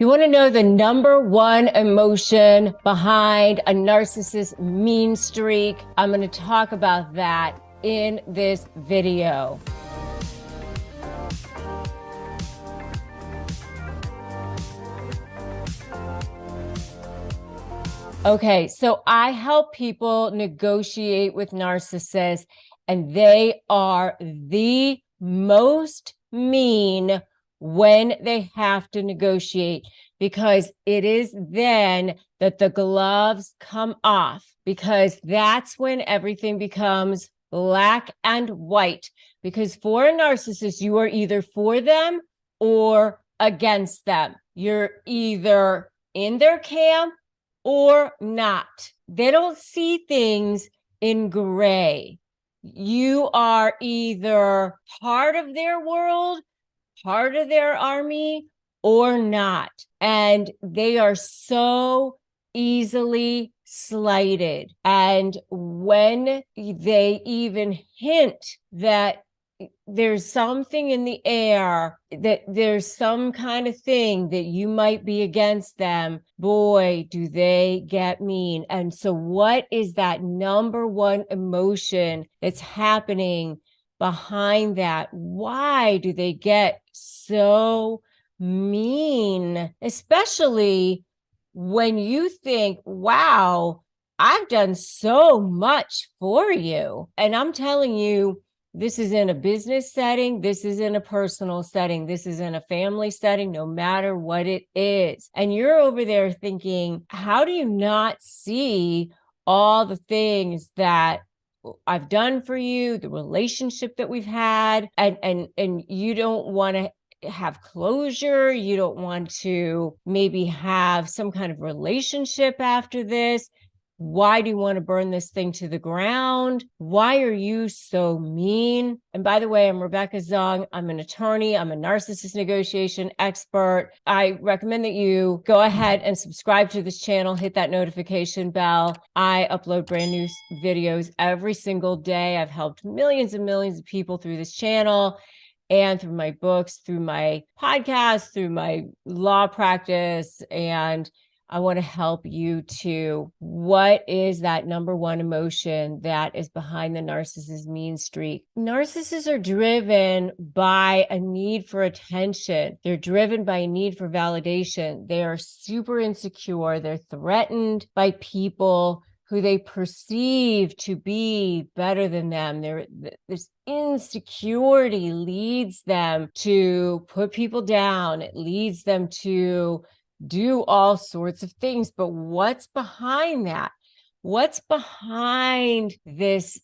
You want to know the number one emotion behind a narcissist's mean streak? I'm going to talk about that in this video. Okay, so I help people negotiate with narcissists, and they are the most mean when they have to negotiate, because it is then that the gloves come off, because that's when everything becomes black and white. Because for a narcissist, you are either for them or against them. You're either in their camp or not. They don't see things in gray. You are either part of their world, part of their army, or not. And they are so easily slighted. And when they even hint that there's something in the air, that there's some kind of thing that you might be against them, boy, do they get mean. And so what is that number one emotion that's happening behind that? Why do they get so mean? Especially when you think, wow, I've done so much for you. And I'm telling you, this is in a business setting. This is in a personal setting. This is in a family setting, no matter what it is. And you're over there thinking, how do you not see all the things that I've done for you, the relationship that we've had, and you don't want to have closure. You don't want to maybe have some kind of relationship after this. Why do you want to burn this thing to the ground? Why are you so mean? And by the way, I'm Rebecca Zung. I'm an attorney. I'm a narcissist negotiation expert. I recommend that you go ahead and subscribe to this channel, hit that notification bell. I upload brand new videos every single day. I've helped millions and millions of people through this channel and through my books, through my podcast, through my law practice, and I want to help you too. What is that number one emotion that is behind the narcissist's mean streak? Narcissists are driven by a need for attention. They're driven by a need for validation. They are super insecure. They're threatened by people who they perceive to be better than them. This insecurity leads them to put people down. It leads them to do all sorts of things. But what's behind that? What's behind this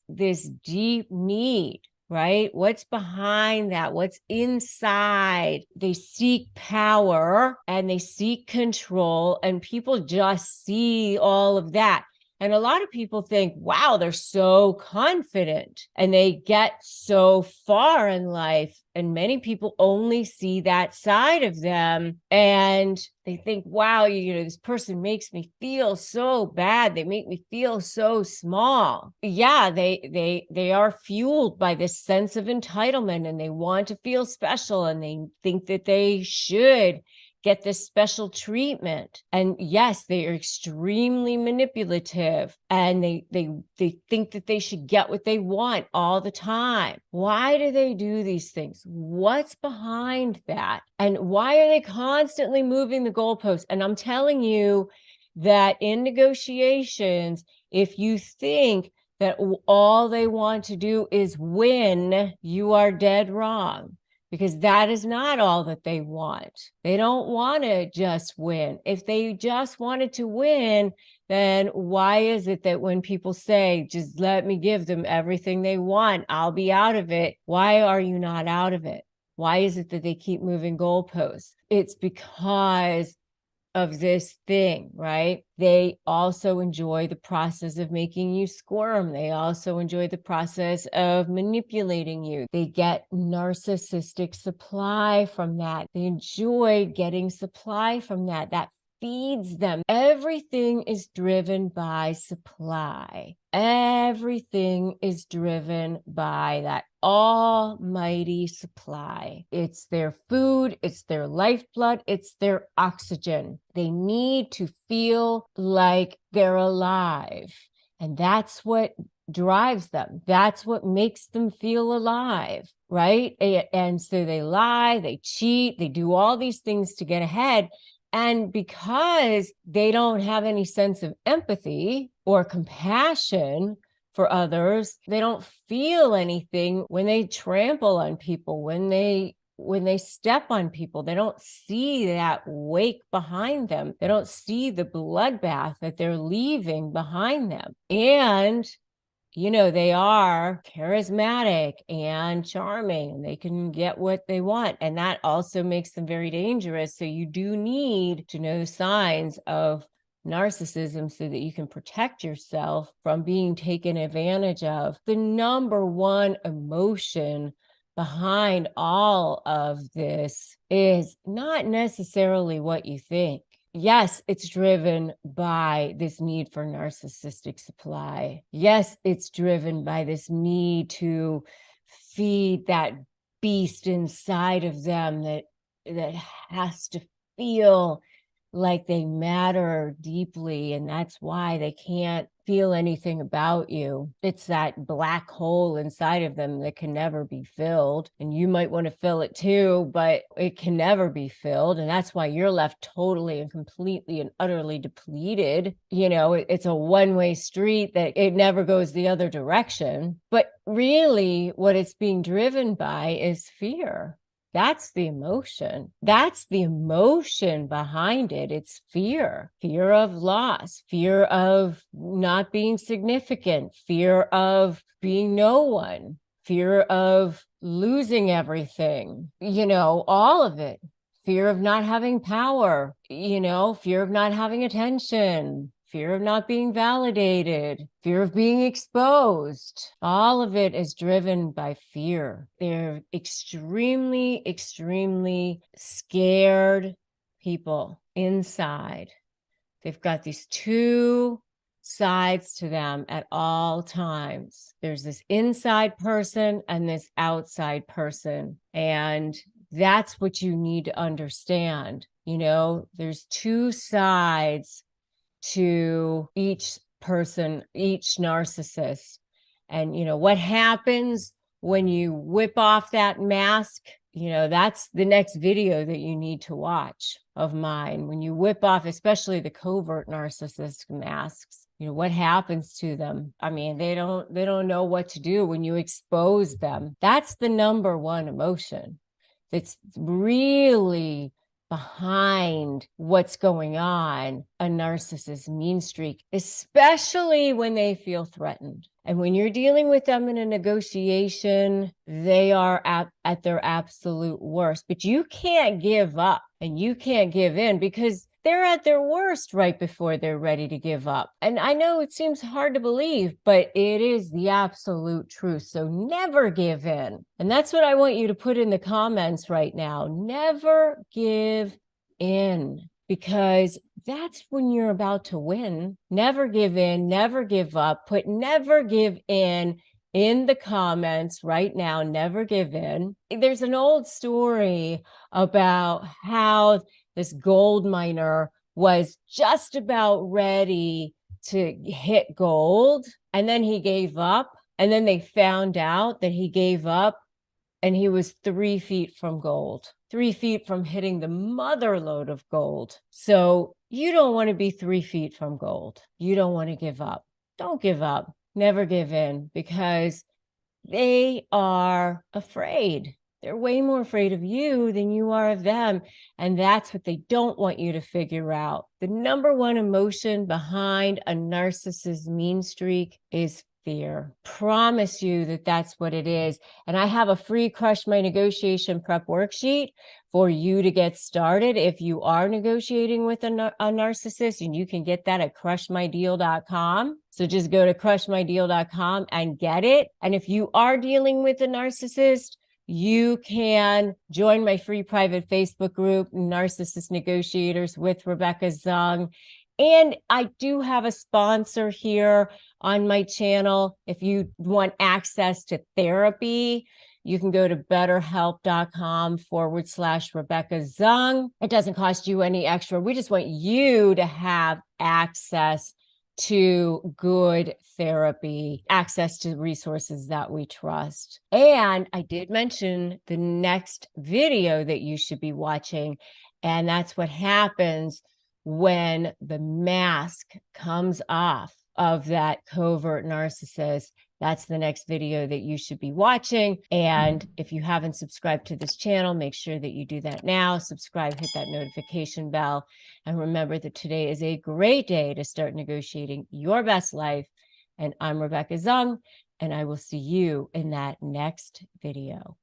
deep need, right? What's behind that? What's inside? They seek power and they seek control, and people just see all of that. And a lot of people think, wow, they're so confident and they get so far in life. And many people only see that side of them. And they think, wow, this person makes me feel so bad. They make me feel so small. Yeah, they are fueled by this sense of entitlement, and they want to feel special, and they think that they should get this special treatment. And yes, they are extremely manipulative, and they think that they should get what they want all the time. Why do they do these things? What's behind that? And why are they constantly moving the goalposts? And I'm telling you that in negotiations, if you think that all they want to do is win, you are dead wrong. Because that is not all that they want. They don't want to just win. If they just wanted to win, then why is it that when people say, just let me give them everything they want, I'll be out of it? Why are you not out of it? Why is it that they keep moving goalposts? It's because of this thing, right? They also enjoy the process of making you squirm. They also enjoy the process of manipulating you. They get narcissistic supply from that. They enjoy getting supply from that feeds them. Everything is driven by supply. Everything is driven by that almighty supply. It's their food, it's their lifeblood, it's their oxygen. They need to feel like they're alive. And that's what drives them. That's what makes them feel alive, right? And so they lie, they cheat, they do all these things to get ahead. And because they don't have any sense of empathy or compassion for others, they don't feel anything when they trample on people, when they step on people. They don't see that wake behind them. They don't see the bloodbath that they're leaving behind them. And they are charismatic and charming, and they can get what they want. And that also makes them very dangerous. So you do need to know the signs of narcissism so that you can protect yourself from being taken advantage of. The number one emotion behind all of this is not necessarily what you think. Yes, it's driven by this need for narcissistic supply. Yes, it's driven by this need to feed that beast inside of them that has to feel like they matter deeply, and that's why they can't feel anything about you. It's that black hole inside of them that can never be filled, and you might want to fill it too, but it can never be filled, and that's why you're left totally and completely and utterly depleted. It's a one-way street that it never goes the other direction. But really, what it's being driven by is fear. That's the emotion. That's the emotion behind it. It's fear of loss, fear of not being significant, fear of being no one, fear of losing everything, all of it. Fear of not having power, fear of not having attention, fear of not being validated, fear of being exposed. All of it is driven by fear. They're extremely, extremely scared people inside. They've got these two sides to them at all times. There's this inside person and this outside person. And that's what you need to understand. There's two sides to each person, each narcissist. And what happens when you whip off that mask? That's the next video that you need to watch of mine. When you whip off, especially the covert narcissist masks, what happens to them? I mean, they don't know what to do when you expose them. That's the number one emotion that's really behind what's going on, a narcissist's mean streak, especially when they feel threatened. And when you're dealing with them in a negotiation, they are at their absolute worst. But you can't give up and you can't give in, because they're at their worst right before they're ready to give up. And I know it seems hard to believe, but it is the absolute truth. So never give in. And that's what I want you to put in the comments right now. Never give in, because that's when you're about to win. Never give in, never give up. Put never give in the comments right now. Never give in. There's an old story about how this gold miner was just about ready to hit gold, and then he gave up. And then they found out that he gave up, and he was 3 feet from gold, 3 feet from hitting the mother lode of gold. So you don't want to be 3 feet from gold. You don't want to give up. Don't give up. Never give in, because they are afraid. They're way more afraid of you than you are of them. And that's what they don't want you to figure out. The number one emotion behind a narcissist's mean streak is fear. Promise you that that's what it is. And I have a free Crush My Negotiation Prep worksheet for you to get started if you are negotiating with a narcissist, and you can get that at crushmydeal.com. So just go to crushmydeal.com and get it. And if you are dealing with a narcissist, You can join my free private Facebook group, Narcissist Negotiators with Rebecca Zung. And I do have a sponsor here on my channel. If you want access to therapy, you can go to betterhelp.com/Rebecca Zung. It doesn't cost you any extra. We just want you to have access to good therapy, access to resources that we trust. And I did mention the next video that you should be watching, and that's what happens when the mask comes off of that covert narcissist. That's the next video that you should be watching. And if you haven't subscribed to this channel, make sure that you do that now. Subscribe, hit that notification bell. And remember that today is a great day to start negotiating your best life. And I'm Rebecca Zung, and I will see you in that next video.